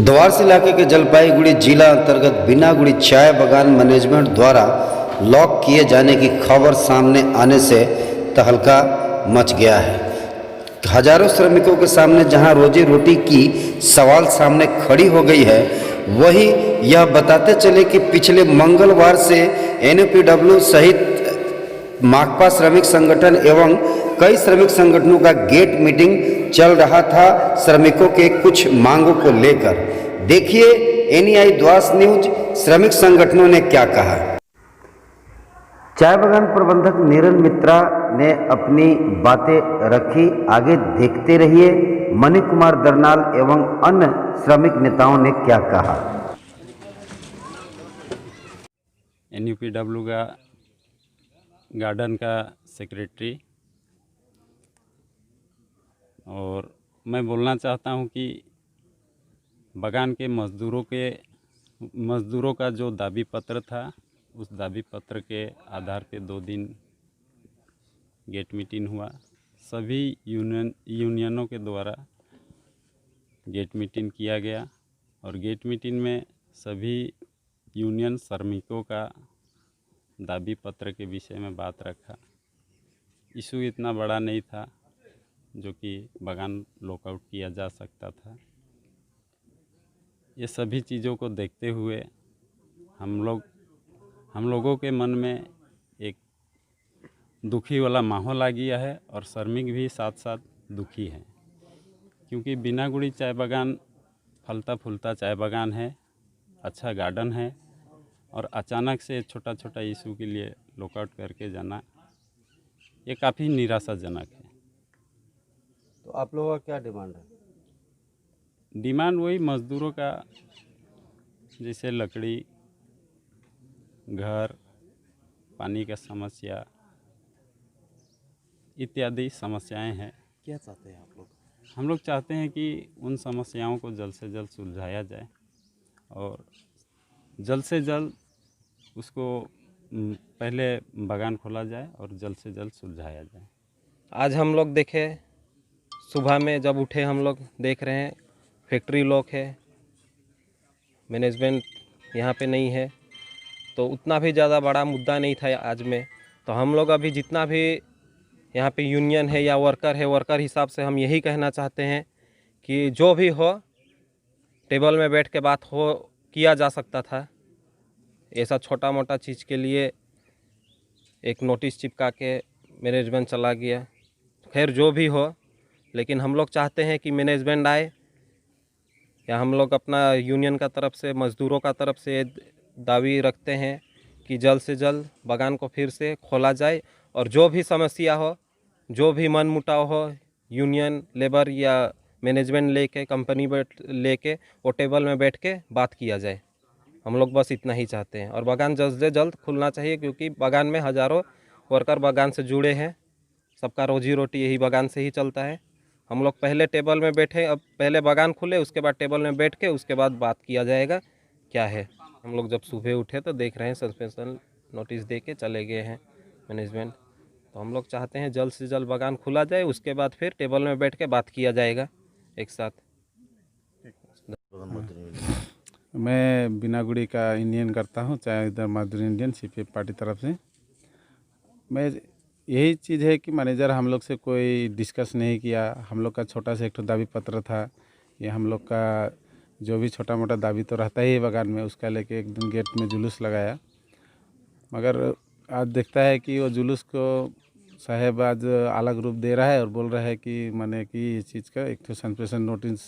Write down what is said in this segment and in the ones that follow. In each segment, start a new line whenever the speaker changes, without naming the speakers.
द्वारस इलाके के जलपाईगुड़ी जिला अंतर्गत बिनागुड़ी चाय बागान मैनेजमेंट द्वारा लॉक किए जाने की खबर सामने आने से तहलका मच गया है। हजारों श्रमिकों के सामने जहां रोजी रोटी की सवाल सामने खड़ी हो गई है, वही यह बताते चले कि पिछले मंगलवार से एनयूपीडब्ल्यू सहित माकपा श्रमिक संगठन एवं कई श्रमिक संगठनों का गेट मीटिंग चल रहा था श्रमिकों के कुछ मांगों को लेकर। देखिए एनआई द्वास न्यूज श्रमिक संगठनों ने क्या कहा। चाय बागान प्रबंधक नीरल मित्रा ने अपनी बातें रखी, आगे देखते रहिए मणि कुमार दरनाल एवं अन्य श्रमिक नेताओं ने क्या कहा।
एनयूपीडब्ल्यू का गार्डन का सेक्रेटरी, और मैं बोलना चाहता हूं कि बागान के मज़दूरों का जो दाबी पत्र था, उस दाबी पत्र के आधार पे 2 दिन गेट मीटिंग हुआ। सभी यूनियनों के द्वारा गेट मीटिंग किया गया और गेट मीटिंग में सभी यूनियन श्रमिकों का दाबी पत्र के विषय में बात रखा। इशू इतना बड़ा नहीं था जो कि बागान लॉकआउट किया जा सकता था। ये सभी चीज़ों को देखते हुए हम लोगों के मन में एक दुखी वाला माहौल आ गया है और श्रमिक भी साथ साथ दुखी हैं, क्योंकि बिनागुड़ी चाय बागान फलता फूलता चाय बागान है, अच्छा गार्डन है, और अचानक से छोटा छोटा इशू के लिए लॉकआउट करके जाना ये काफ़ी निराशाजनक है।
तो आप लोगों का क्या डिमांड है?
डिमांड वही मज़दूरों का, जैसे लकड़ी, घर, पानी का समस्या इत्यादि समस्याएं हैं।
क्या चाहते हैं आप लोग?
हम लोग चाहते हैं कि उन समस्याओं को जल्द से जल्द सुलझाया जाए और जल्द से जल्द उसको पहले बागान खोला जाए और जल्द से जल्द सुलझाया जाए।
आज हम लोग देखे, सुबह में जब उठे हम लोग देख रहे हैं फैक्ट्री लॉक है, मैनेजमेंट यहाँ पे नहीं है, तो उतना भी ज़्यादा बड़ा मुद्दा नहीं था आज में। तो हम लोग अभी जितना भी यहाँ पे यूनियन है या वर्कर है, वर्कर हिसाब से हम यही कहना चाहते हैं कि जो भी हो टेबल में बैठ के बात हो किया जा सकता था। ऐसा छोटा मोटा चीज़ के लिए एक नोटिस चिपका के मैनेजमेंट चला गया। खैर जो भी हो, लेकिन हम लोग चाहते हैं कि मैनेजमेंट आए, या हम लोग अपना यूनियन का तरफ से, मज़दूरों का तरफ से दावी रखते हैं कि जल्द से जल्द बागान को फिर से खोला जाए और जो भी समस्या हो, जो भी मन मुटाव हो, यूनियन, लेबर या मैनेजमेंट लेके, कंपनी लेके वो टेबल में बैठ के बात किया जाए। हम लोग बस इतना ही चाहते हैं और बागान जल्द से जल्द खुलना चाहिए, क्योंकि बागान में हज़ारों वर्कर बागान से जुड़े हैं, सबका रोजी रोटी यही बागान से ही चलता है। हम लोग पहले टेबल में बैठे, अब पहले बागान खुले, उसके बाद टेबल में बैठ के उसके बाद बात किया जाएगा क्या है। हम लोग जब सुबह उठे तो देख रहे हैं सस्पेंशन नोटिस दे के चले गए हैं मैनेजमेंट। तो हम लोग चाहते हैं जल्द से जल्द बागान खुला जाए, उसके बाद फिर टेबल में बैठ के बात किया जाएगा एक साथ।
मैं बिनागुड़ी का इंडियन करता हूँ, चाहे इधर मजदूर इंडियन सीपीएफ पार्टी तरफ से। मैं यही चीज़ है कि मैनेजर हम लोग से कोई डिस्कस नहीं किया। हम लोग का छोटा सा एक तो दाबी पत्र था, ये हम लोग का जो भी छोटा मोटा दाबी तो रहता ही है बागान में, उसका लेके एक दिन गेट में जुलूस लगाया। मगर आज देखता है कि वो जुलूस को साहेब आज अलग रूप दे रहा है और बोल रहा है कि माने कि इस चीज़ का एक तो सस्पेंशन नोटिस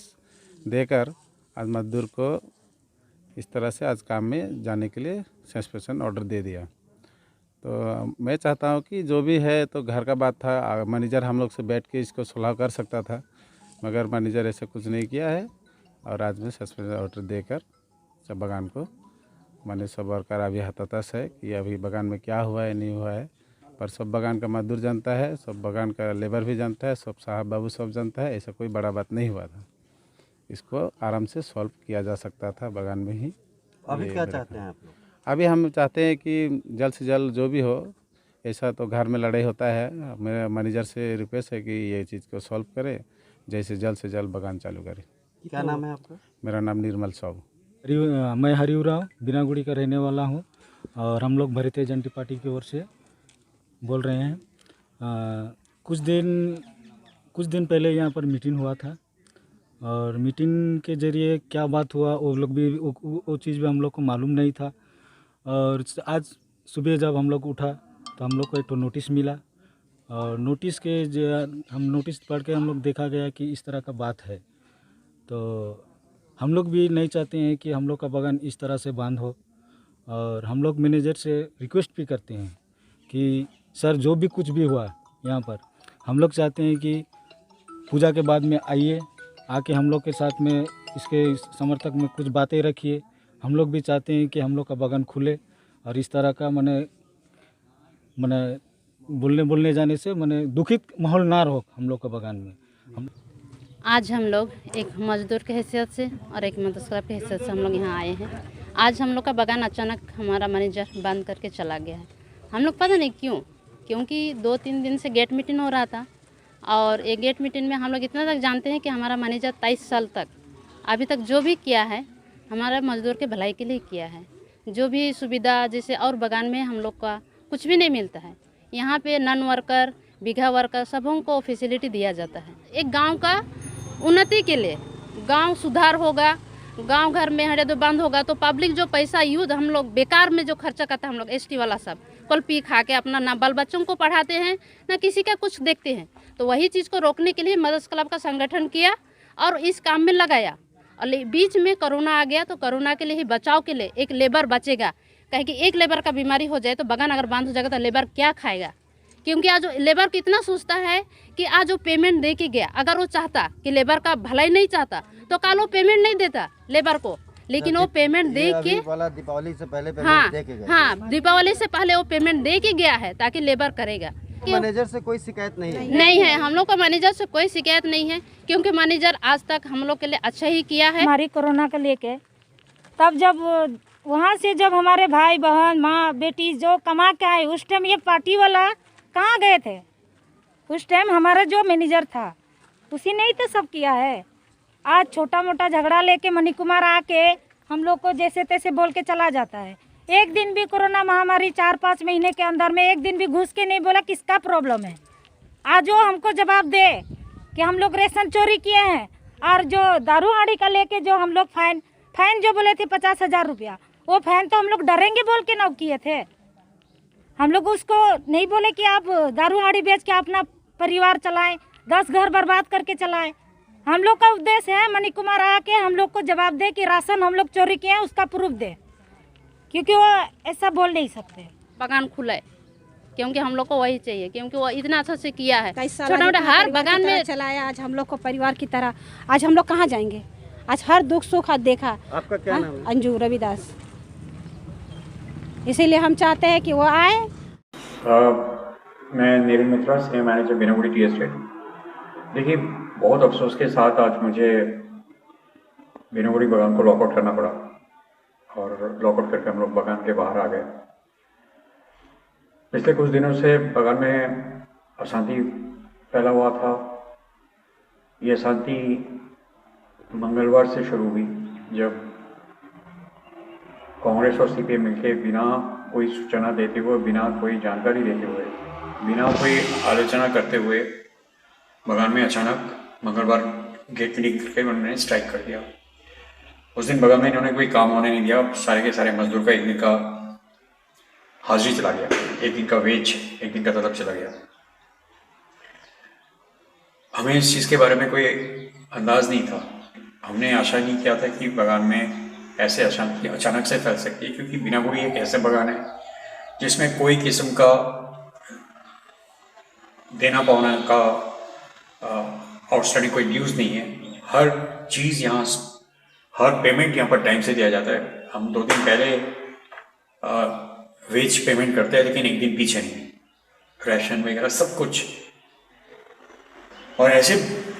देकर आज मजदूर को इस तरह से आज काम में जाने के लिए सस्पेंशन ऑर्डर दे दिया। तो मैं चाहता हूं कि जो भी है, तो घर का बात था, मैनेजर हम लोग से बैठ के इसको सुलह कर सकता था, मगर मैनेजर ऐसा कुछ नहीं किया है और आज में सस्पेंशन ऑर्डर देकर सब बागान को, माने सब वर्कर अभी हताश है कि अभी बागान में क्या हुआ है नहीं हुआ है। पर सब बागान का मजदूर जानता है, सब बागान का लेबर भी जानता है, सब साहब बाबू सब जानता है, ऐसा कोई बड़ा बात नहीं हुआ था। इसको आराम से सॉल्व किया जा सकता था बागान में ही।
अभी क्या चाहते हैं आप लोग?
अभी हम चाहते हैं कि जल्द से जल्द जो भी हो, ऐसा तो घर में लड़ाई होता है, मेरे मैनेजर से रिक्वेस्ट है कि ये चीज़ को सॉल्व करे, जैसे जल्द से जल्द बागान चालू करे।
क्या नाम है आपका?
मेरा नाम निर्मल साहू।
मैं हरिऊ राव बिनागुड़ी का रहने वाला हूँ और हम लोग भारतीय जनता पार्टी की ओर से बोल रहे हैं। कुछ दिन पहले यहाँ पर मीटिंग हुआ था और मीटिंग के जरिए क्या बात हुआ वो लोग भी वो चीज़ भी हम लोग को मालूम नहीं था। और आज सुबह जब हम लोग उठा तो हम लोग को एक तो नोटिस मिला और नोटिस के हम नोटिस पढ़ के हम लोग देखा गया कि इस तरह का बात है। तो हम लोग भी नहीं चाहते हैं कि हम लोग का बागान इस तरह से बंद हो और हम लोग मैनेजर से रिक्वेस्ट भी करते हैं कि सर जो भी कुछ भी हुआ यहाँ पर हम लोग चाहते हैं कि पूजा के बाद में आइए, आके हम लोग के साथ में इसके समर्थक में कुछ बातें रखिए। हम लोग भी चाहते हैं कि हम लोग का बागान खुले और इस तरह का मने बोलने जाने से दुखित माहौल ना रहो हम लोग का बागान में।
आज हम लोग एक मजदूर के हैसियत से और एक मदरसा क्लब की हैसियत से हम लोग यहाँ आए हैं। आज हम लोग का बागान अचानक हमारा मैनेजर बंद करके चला गया है। हम लोग पता नहीं क्यों, क्योंकि 2-3 दिन से गेट मीटिंग हो रहा था और एक गेट मीटिंग में हम लोग इतना तक जानते हैं कि हमारा मैनेजर 23 साल तक अभी तक जो भी किया है हमारा मजदूर के भलाई के लिए किया है। जो भी सुविधा जैसे और बागान में हम लोग का कुछ भी नहीं मिलता है। यहाँ पे नन वर्कर, बीघा वर्कर सबों को फैसिलिटी दिया जाता है। एक गांव का उन्नति के लिए, गांव सुधार होगा, गांव घर में हड़े दो बंद होगा तो पब्लिक जो पैसा यूज हम लोग बेकार में जो खर्चा करता है हम लोग एसटी वाला सब कल पी खा के अपना ना बाल बच्चों को पढ़ाते हैं ना किसी का कुछ देखते हैं। तो वही चीज़ को रोकने के लिए मदरसा क्लब का संगठन किया और इस काम में लगाया। और बीच में कोरोना आ गया तो कोरोना के लिए ही बचाव के लिए एक लेबर बचेगा। कहे कि एक लेबर का बीमारी हो जाए तो बागान अगर बंद हो जाएगा तो लेबर क्या खाएगा। क्योंकि आज लेबर कितना सोचता है कि आज वो पेमेंट दे के गया, अगर वो चाहता कि लेबर का भलाई नहीं चाहता तो कल वो पेमेंट नहीं देता लेबर को, लेकिन वो पेमेंट दे के
दीपावली से पहले
हाँ
दे के गए।
हाँ दीपावली से पहले वो पेमेंट दे के गया है ताकि लेबर करेगा।
मैनेजर से कोई शिकायत नहीं है?
नहीं है, हम लोग का मैनेजर से कोई शिकायत नहीं है क्योंकि मैनेजर आज तक हम लोग के लिए अच्छा ही किया है।
हमारी कोरोना को लेके तब जब वहाँ से जब हमारे भाई बहन माँ बेटी जो कमा के आए उस टाइम ये पार्टी वाला कहाँ गए थे? उस टाइम हमारा जो मैनेजर था उसी ने ही तो सब किया है। आज छोटा मोटा झगड़ा लेके मनी कुमार आके हम लोग को जैसे तैसे बोल के चला जाता है। एक दिन भी कोरोना महामारी 4-5 महीने के अंदर में एक दिन भी घुस के नहीं बोला किसका प्रॉब्लम है। आज वो हमको जवाब दे कि हम लोग रेशन चोरी किए हैं और जो दारू हाड़ी का लेके जो हम लोग फाइन जो बोले थे 50,000 रुपया, वो फाइन तो हम लोग डरेंगे बोल के ना किए थे। हम लोग उसको नहीं बोले कि आप दारू हाड़ी बेच के अपना परिवार चलाएं, 10 घर बर्बाद करके चलाएं। हम लोग का उद्देश्य है मनी कुमार आके हम लोग को जवाब दे कि राशन हम लोग चोरी किए हैं उसका प्रूफ दे, क्योंकि वो ऐसा बोल नहीं सकते।
बागान खुला है क्योंकि हम लोग को वही चाहिए, क्योंकि वो इतना अच्छा से किया है। छोटा मोटा हर बागान में
चलाया, आज हम लोग को परिवार की तरह। आज हम लोग कहाँ जाएंगे? आज हर दुख सुख आज देखा।
आपका क्या नाम है?
अंजू रविदास। इसीलिए हम चाहते हैं कि वो आए।
मैं Neeraj Mitra, senior manager Binaguri tea estate. देखिए, बहुत अफसोस के साथ आज मुझे बिनागुड़ी बागान को लॉकआउट करना पड़ा और लॉकआउट करके हम लोग बागान के बाहर आ गए। पिछले कुछ दिनों से बागान में अशांति फैला हुआ था। ये अशांति मंगलवार से शुरू हुई जब कांग्रेस और सीपीएम मिलकर बिना कोई सूचना देते हुए, बिना कोई जानकारी देते हुए, बिना कोई आलोचना करते हुए बागान में अचानक मंगलवार गेट मीटिंग करके उन्होंने स्ट्राइक कर दिया। उस दिन बागान में इन्होंने कोई काम होने नहीं दिया। सारे के सारे मजदूर का एक दिन का हाजिरी चला गया, एक दिन का वेज, एक दिन का तलब चला गया। हमें इस चीज़ के बारे में कोई अंदाज नहीं था। हमने आशा नहीं किया था कि बागान में ऐसे अशांति अचानक से फैल सकती है, क्योंकि बिनागुड़ी एक ऐसे बागान है जिसमें कोई किस्म का देना पाना का आउटस्टैंडिंग कोई ड्यूज नहीं है। हर चीज़ यहाँ, हर पेमेंट यहाँ पर टाइम से दिया जाता है। हम 2 दिन पहले वेज पेमेंट करते हैं, लेकिन एक दिन पीछे नहीं, राशन वगैरह सब कुछ। और ऐसे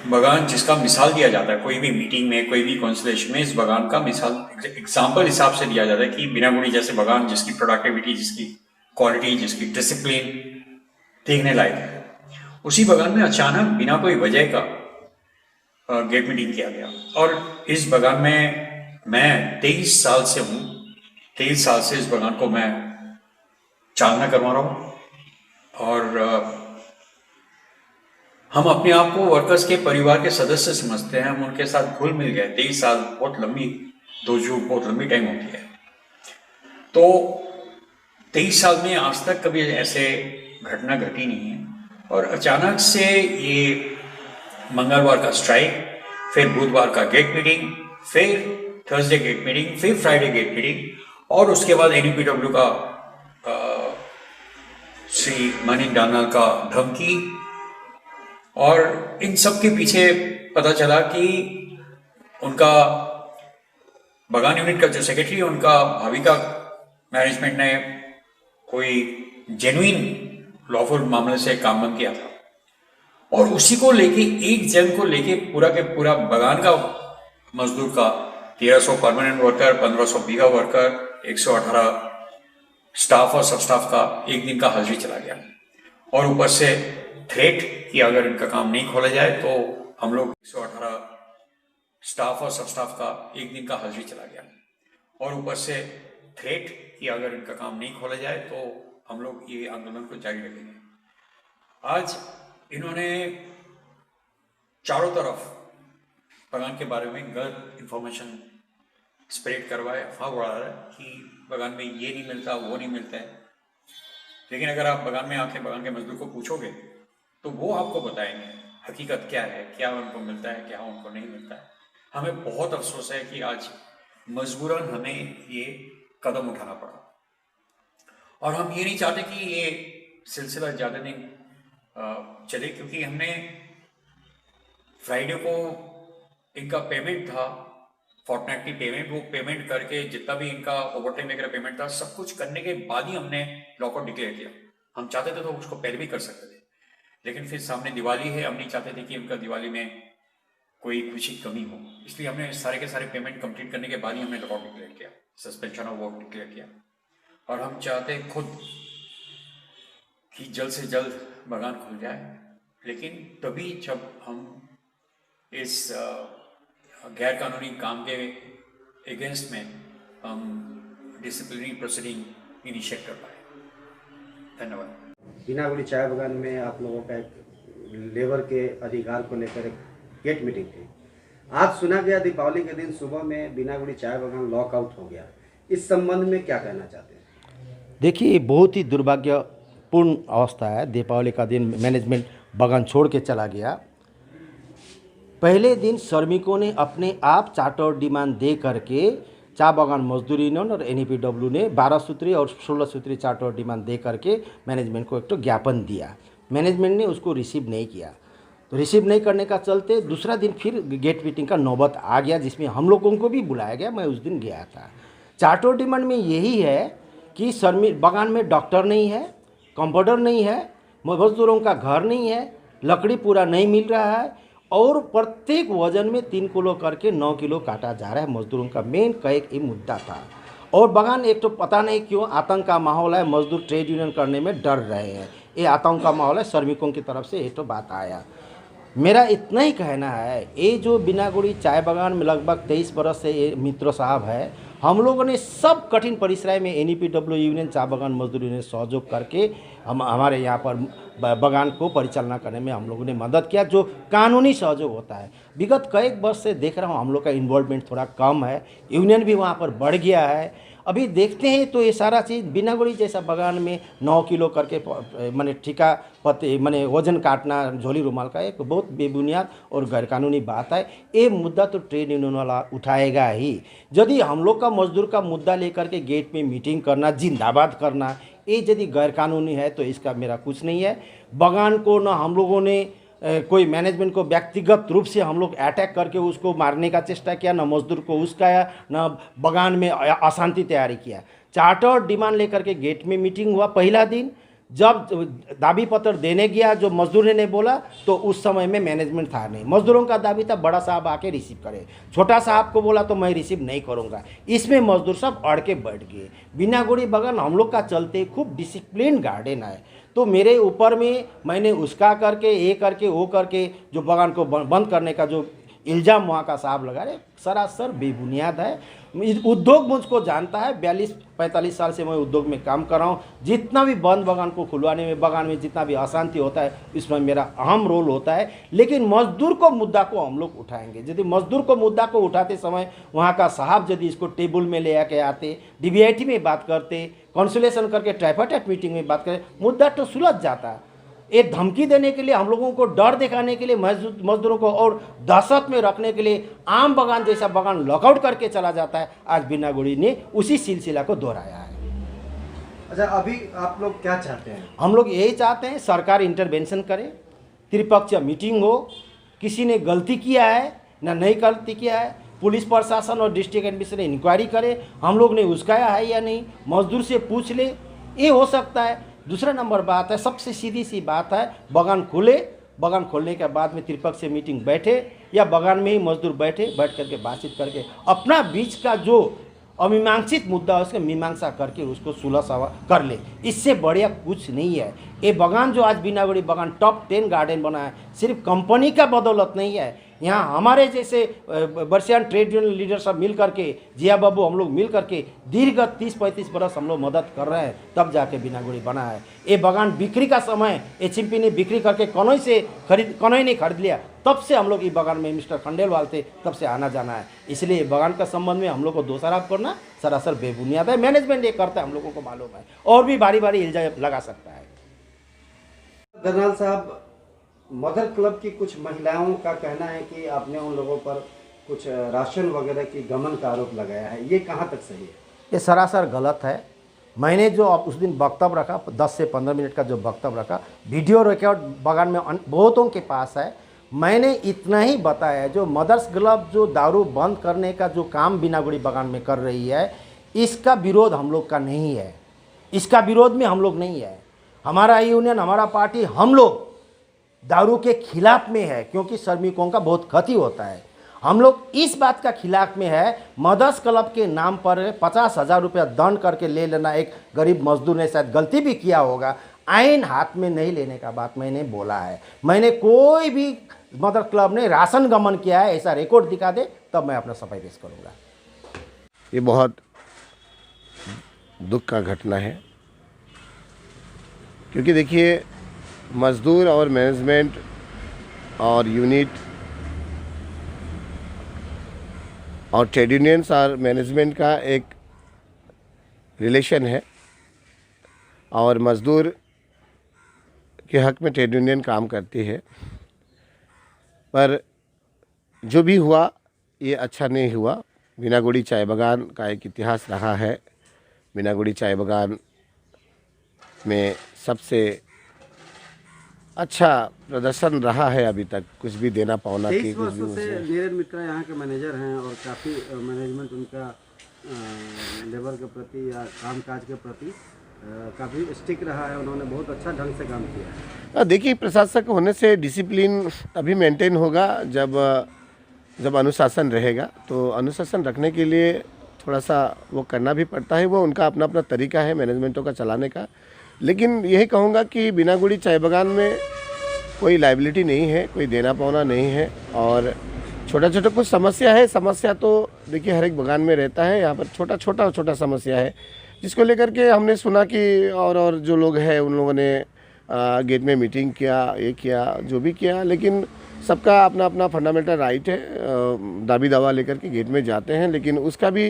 बागान जिसका मिसाल दिया जाता है कोई भी मीटिंग में, कोई भी कॉन्सलेशन में, इस बागान का मिसाल एग्जाम्पल हिसाब से दिया जाता है कि बिनागुड़ी जैसे बागान जिसकी प्रोडक्टिविटी, जिसकी क्वालिटी, जिसकी डिसिप्लिन देखने लायक है, उसी बागान में अचानक बिना कोई वजह का गेट मीटिंग किया गया। और इस बागान में मैं 23 साल से हूँ, 23 साल से इस बागान को मैं चालना करवा रहा हूँ। और हम अपने आप को वर्कर्स के परिवार के सदस्य समझते हैं, हम उनके साथ घुल मिल गए। 23 साल बहुत लंबी, बहुत लंबी टाइम होती है। तो 23 साल में आज तक कभी ऐसे घटना घटी नहीं है। और अचानक से ये मंगलवार का स्ट्राइक, फिर बुधवार का गेट मीटिंग, फिर थर्सडे गेट मीटिंग, फिर फ्राइडे गेट मीटिंग, और उसके बाद एनईपीडब्ल्यू का श्री मनीष डालना का धमकी। और इन सब के पीछे पता चला कि उनका बागान यूनिट का जो सेक्रेटरी है, उनका भाभी का मैनेजमेंट ने कोई जेन्युइन लॉफुल मामले से काम बंद किया था। और उसी को लेके, एक जन को लेके पूरा के पूरा बागान का मजदूर का 1300 परमानेंट वर्कर, 1500 बीघा वर्कर, 118 स्टाफ और सब स्टाफ का एक दिन का हाजिरी चला गया। और ऊपर से थ्रेट कि अगर इनका काम नहीं खोला जाए तो हम लोग 118 स्टाफ और सब स्टाफ का एक दिन का हाजिरी चला गया। और ऊपर से थ्रेट कि अगर इनका काम नहीं खोला जाए तो हम लोग ये आंदोलन को जारी रखेंगे। आज इन्होंने चारों तरफ बागान के बारे में गलत इंफॉर्मेशन स्प्रेड करवाए, अफवाह उड़ा रहा है कि बागान में ये नहीं मिलता, वो नहीं मिलता है। लेकिन अगर आप बागान में आके बागान के मजदूर को पूछोगे तो वो आपको बताएंगे हकीकत क्या है, क्या उनको मिलता है, क्या उनको नहीं मिलता है। हमें बहुत अफसोस है कि आज मजबूरन हमें ये कदम उठाना पड़ा। और हम ये नहीं चाहते कि ये सिलसिला ज़्यादा दिन चले, क्योंकि हमने फ्राइडे को इनका पेमेंट था, फोर्टनाइटली पेमेंट, वो पेमेंट करके जितना भी इनका ओवरटाइम वगैरह पेमेंट था, सब कुछ करने के बाद ही हमने लॉकआउट डिक्लेयर किया। हम चाहते थे तो उसको पहले भी कर सकते थे, लेकिन फिर सामने दिवाली है, हम नहीं चाहते थे कि उनका दिवाली में कोई कुछ कमी हो, इसलिए हमने सारे के सारे पेमेंट कंप्लीट करने के बाद ही हमने लॉकआउट डिक्लेयर किया, सस्पेंशन ऑफ वर्क डिक्लेयर किया। और हम चाहते खुद कि जल्द से जल्द बागान खुल जाए, लेकिन तभी जब हम इस गैर कानूनी काम के अगेंस्ट में हम डिसिप्लिनरी प्रोसीडिंग इनिशिएट कर पाए। धन्यवाद।
बीनागुड़ी चाय बागान में आप लोगों का एक लेबर के अधिकार को लेकर एक गेट मीटिंग थी। आज सुना गया दीपावली के दिन सुबह में बीनागुड़ी चाय बागान लॉकआउट हो गया। इस संबंध में क्या कहना चाहते हैं?
देखिए, बहुत ही दुर्भाग्यपूर्ण अवस्था है। दीपावली का दिन मैनेजमेंट बागान छोड़ के चला गया। पहले दिन श्रमिकों ने अपने आप चार्टर डिमांड दे करके चाय बागान मजदूर यूनियन और एनईपीडब्ल्यू ने 12 सूत्री और 16 सूत्री चार्टर डिमांड दे करके मैनेजमेंट को एक तो ज्ञापन दिया। मैनेजमेंट ने उसको रिसीव नहीं किया, तो रिसीव नहीं करने का चलते दूसरा दिन फिर गेट मीटिंग का नौबत आ गया, जिसमें हम लोगों को भी बुलाया गया। मैं उस दिन गया था। चार्टर डिमांड में यही है कि श्रमिक बागान में डॉक्टर नहीं है, कंपाउंडर नहीं है, मजदूरों का घर नहीं है, लकड़ी पूरा नहीं मिल रहा है, और प्रत्येक वजन में 3 किलो करके 9 किलो काटा जा रहा है। मजदूरों का मेन का एक ये मुद्दा था। और बागान एक तो पता नहीं क्यों आतंक का माहौल है, मजदूर ट्रेड यूनियन करने में डर रहे हैं। ये आतंक का माहौल है, श्रमिकों की तरफ से ये तो बात आया। मेरा इतना ही कहना है, ये जो बीनागुड़ी चाय बागान में लगभग 23 बरस से ये मित्र साहब है, हम लोगों ने सब कठिन परिश्रम में एनईपीडब्ल्यू यूनियन चाय बागान मजदूर यूनियन सहयोग करके हमारे यहाँ पर बागान को परिचालना करने में हम लोगों ने मदद किया, जो कानूनी सहयोग होता है। विगत कई वर्ष से देख रहा हूँ हम लोग का इन्वॉल्वमेंट थोड़ा कम है, यूनियन भी वहाँ पर बढ़ गया है। अभी देखते हैं तो ये सारा चीज़ बीनागुड़ी जैसा बागान में 9 किलो करके माने ठिका पत्ते माने वजन काटना झोली रुमाल का एक बहुत बेबुनियाद और गैरकानूनी बात है। ये मुद्दा तो ट्रेड यूनियन वाला उठाएगा ही। यदि हम लोग का मजदूर का मुद्दा लेकर के गेट में मीटिंग करना, जिंदाबाद करना, ये यदि गैरकानूनी है तो इसका मेरा कुछ नहीं है। बागान को न हम लोगों ने कोई मैनेजमेंट को व्यक्तिगत रूप से हम लोग अटैक करके उसको मारने का चेष्टा किया, न मजदूर को उसकाया, न बागान में अशांति तैयारी किया। चार्टर डिमांड लेकर के गेट में मीटिंग हुआ। पहला दिन जब दाबी पत्र देने गया, जो मजदूर ने बोला, तो उस समय में मैनेजमेंट था नहीं। मजदूरों का दाबी था बड़ा साहब आके रिसीव करे, छोटा साहब को बोला तो मैं रिसीव नहीं करूँगा। इसमें मजदूर सब अड़ के बैठ गए। बीनागुड़ी बागान हम लोग का चलते खूब डिसिप्लिन गार्डन है, तो मेरे ऊपर में मैंने उसका करके ये करके वो करके जो बागान को बंद करने का जो इल्ज़ाम वहाँ का साहब लगा रहे, सरासर बेबुनियाद है। उद्योग मुझको जानता है, 42-45 साल से मैं उद्योग में काम कर रहा हूँ। जितना भी बंद बगान को खुलवाने में, बगान में जितना भी अशांति होता है, इसमें मेरा अहम रोल होता है। लेकिन मजदूर को मुद्दा को हम लोग उठाएंगे। यदि मजदूर को मुद्दा को उठाते समय वहाँ का साहब यदि इसको टेबल में ले आके आते, DBIT में बात करते, कंसुलेशन करके ट्राइपार्टाइट मीटिंग में बात करें, मुद्दा तो सुलझ जाता। ये धमकी देने के लिए, हम लोगों को डर दिखाने के लिए, मजदूरों को और दहशत में रखने के लिए आम बगान जैसा बगान लॉकआउट करके चला जाता है। आज बिनागुड़ी ने उसी सिलसिला को दोहराया है।
अच्छा, अभी आप लोग क्या चाहते हैं?
हम लोग यही चाहते हैं सरकार इंटरवेंशन करे, त्रिपक्षीय मीटिंग हो, किसी ने गलती किया है ना नहीं गलती किया है, पुलिस प्रशासन और डिस्ट्रिक्ट एडमिनिस्ट्रेशन इंक्वायरी करे, हम लोग ने उस्काया है या नहीं, मजदूर से पूछ ले, ये हो सकता है। दूसरा नंबर बात है, सबसे सीधी सी बात है, बगान खुले, बगान खोलने के बाद में त्रिपक्षीय मीटिंग बैठे या बगान में ही मजदूर बैठ करके बातचीत करके अपना बीच का जो अमीमांसित मुद्दा है उसका मीमांसा करके उसको सुलह कर ले। इससे बढ़िया कुछ नहीं है। ये बगान जो आज बिनागुड़ी बगान टॉप 10 गार्डन बना है, सिर्फ कंपनी का बदौलत नहीं है। यहाँ हमारे जैसे बर्सियान ट्रेड यूनियन लीडर सब मिल करके, जिया बाबू हम लोग मिल करके दीर्घ 30-35 बरस हम लोग मदद कर रहे हैं, तब जाके बिनागुड़ी बना है। ये बगान बिक्री का समय HMP ने बिक्री करके कनोई ने खरीद लिया, तब से हम लोग इस बगान में मिस्टर खंडेलवाल थे, तब से आना जाना है। इसलिए बगान का संबंध में हम लोग को दोषारोप करना सरासर बेबुनियाद है। मैनेजमेंट ये करता है, हम लोगों को मालूम है, और भी बारी बारी इल्जाम लगा सकता है।
दरनाल साहब, मदर क्लब की कुछ महिलाओं का कहना है कि आपने उन लोगों पर कुछ राशन वगैरह की गमन का आरोप लगाया है, ये कहाँ तक सही है?
ये सरासर गलत है। मैंने जो उस दिन वक्तव्य रखा, 10 से 15 मिनट का जो वक्तव्य रखा, वीडियो रिकॉर्ड बगान में बहुतों के पास है। मैंने इतना ही बताया, जो मदर्स क्लब जो दारू बंद करने का जो काम बिनागुड़ी बगान में कर रही है, इसका विरोध हम लोग का नहीं है, इसका विरोध में हम लोग नहीं है। हमारा यूनियन, हमारा पार्टी, हम लोग दारू के खिलाफ में है, क्योंकि श्रमिकों का बहुत क्षति होता है। हम लोग इस बात का खिलाफ में है, मदर्स क्लब के नाम पर 50,000 रुपया दंड करके ले लेना। एक गरीब मजदूर ने शायद गलती भी किया होगा, आइन हाथ में नहीं लेने का बात मैंने बोला है। मैंने कोई भी मदर क्लब ने राशन गमन किया है ऐसा रिकॉर्ड दिखा दे, तब मैं अपना सफाई पेश करूँगा।
ये बहुत दुख का घटना है, क्योंकि देखिए, मज़दूर और मैनेजमेंट और यूनिट और ट्रेड यूनियंस और मैनेजमेंट का एक रिलेशन है, और मज़दूर के हक में ट्रेड यूनियन काम करती है। पर जो भी हुआ ये अच्छा नहीं हुआ। बिनागुड़ी चाय बागान का एक इतिहास रहा है। बिनागुड़ी चाय बागान में सबसे अच्छा प्रदर्शन रहा है अभी तक, कुछ भी देना पावना की।
23 वर्षों से नीरज मित्रा यहाँ के मैनेजर हैं और काफ़ी मैनेजमेंट उनका लेबर के प्रति या कामकाज के प्रति काफ़ी स्टिक रहा है। उन्होंने बहुत अच्छा ढंग से काम किया है।
देखिए, प्रशासक होने से डिसिप्लिन तभी मेंटेन होगा जब अनुशासन रहेगा। तो अनुशासन रखने के लिए थोड़ा सा वो करना भी पड़ता है, वो उनका अपना अपना तरीका है मैनेजमेंटों का चलाने का। लेकिन यही कहूँगा कि बिनागुड़ी चाय बागान में कोई लाइबिलिटी नहीं है, कोई देना पावना नहीं है, और छोटा छोटा कुछ समस्या है। समस्या तो देखिए हर एक बागान में रहता है, यहाँ पर छोटा समस्या है, जिसको लेकर के हमने सुना कि और जो लोग हैं उन लोगों ने गेट में मीटिंग किया, ये किया, जो भी किया। लेकिन सबका अपना अपना फंडामेंटल राइट है, दाबी दावा लेकर के गेट में जाते हैं, लेकिन उसका भी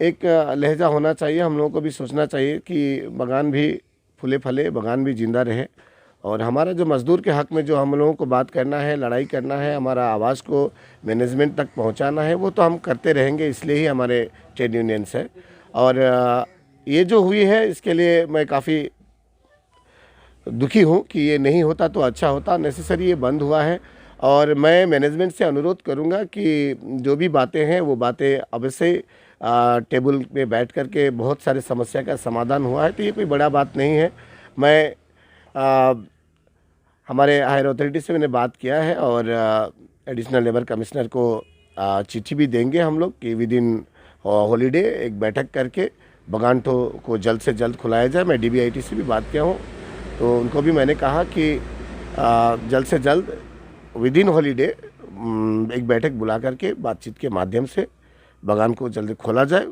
एक लहजा होना चाहिए। हम लोगों को भी सोचना चाहिए कि बागान भी फूले फले, बागान भी जिंदा रहे, और हमारा जो मज़दूर के हक़ में जो हम लोगों को बात करना है, लड़ाई करना है, हमारा आवाज़ को मैनेजमेंट तक पहुंचाना है, वो तो हम करते रहेंगे। इसलिए ही हमारे ट्रेड यूनियंस है। और ये जो हुई है इसके लिए मैं काफ़ी दुखी हूँ कि ये नहीं होता तो अच्छा होता। नेसेसरी ये बंद हुआ है, और मैं मैनेजमेंट से अनुरोध करूँगा कि जो भी बातें हैं वो बातें अवश्य टेबल पे बैठ कर के, बहुत सारे समस्या का समाधान हुआ है तो ये कोई बड़ा बात नहीं है। मैं हमारे हायर अथॉरिटी से मैंने बात किया है, और एडिशनल लेबर कमिश्नर को चिट्ठी भी देंगे हम लोग कि विद इन हॉलीडे एक बैठक करके बगान को जल्द से जल्द खुलाया जाए। मैं DBIT से भी बात किया हूँ, तो उनको भी मैंने कहा कि जल्द से जल्द विद इन हॉलीडे एक बैठक बुला करके बातचीत के माध्यम से बागान को जल्दी खोला जाए।